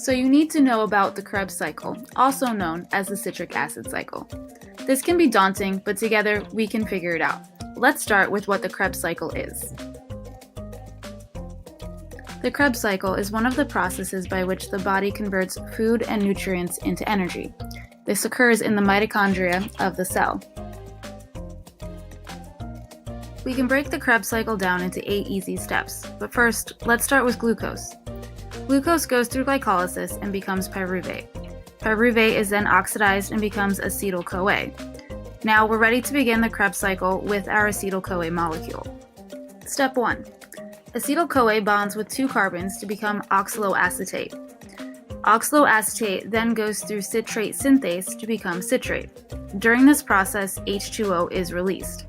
So you need to know about the Krebs cycle, also known as the citric acid cycle. This can be daunting, but together we can figure it out. Let's start with what the Krebs cycle is. The Krebs cycle is one of the processes by which the body converts food and nutrients into energy. This occurs in the mitochondria of the cell. We can break the Krebs cycle down into 8 easy steps, but first, let's start with glucose. Glucose goes through glycolysis and becomes pyruvate. Pyruvate is then oxidized and becomes acetyl-CoA. Now we're ready to begin the Krebs cycle with our acetyl-CoA molecule. Step 1. Acetyl-CoA bonds with 2 carbons to become oxaloacetate. Oxaloacetate then goes through citrate synthase to become citrate. During this process, H2O is released.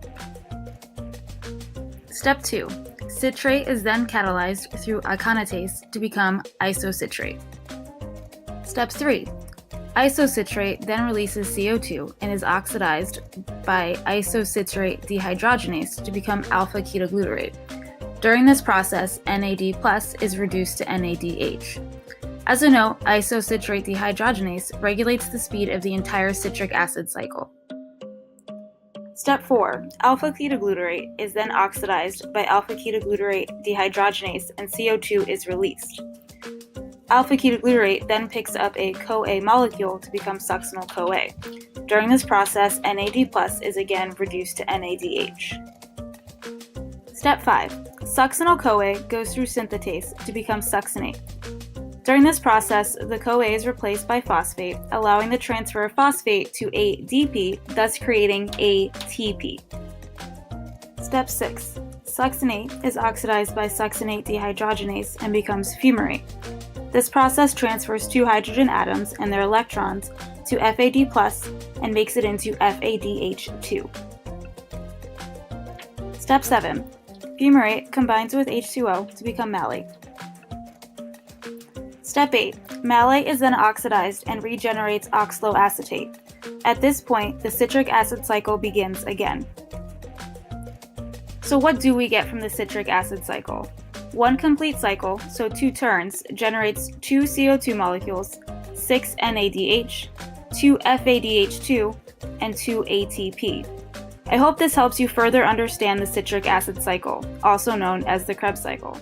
Step 2. Citrate is then catalyzed through iconatase to become isocitrate. Step 3. Isocitrate then releases CO2 and is oxidized by isocitrate dehydrogenase to become alpha-ketoglutarate. During this process, NAD+ is reduced to NADH. As a note, isocitrate dehydrogenase regulates the speed of the entire citric acid cycle. Step 4. Alpha-ketoglutarate is then oxidized by alpha-ketoglutarate dehydrogenase and CO2 is released. Alpha-ketoglutarate then picks up a CoA molecule to become succinyl-CoA. During this process, NAD+ is again reduced to NADH. Step 5. Succinyl-CoA goes through synthetase to become succinate. During this process, the CoA is replaced by phosphate, allowing the transfer of phosphate to ADP, thus creating ATP. Step 6. Succinate is oxidized by succinate dehydrogenase and becomes fumarate. This process transfers 2 hydrogen atoms and their electrons to FAD+ and makes it into FADH2. Step 7. Fumarate combines with H2O to become malate. Step 8. Malate is then oxidized and regenerates oxaloacetate. At this point, the citric acid cycle begins again. So what do we get from the citric acid cycle? One complete cycle, so 2 turns, generates 2 CO2 molecules, 6 NADH, 2 FADH2, and 2 ATP. I hope this helps you further understand the citric acid cycle, also known as the Krebs cycle.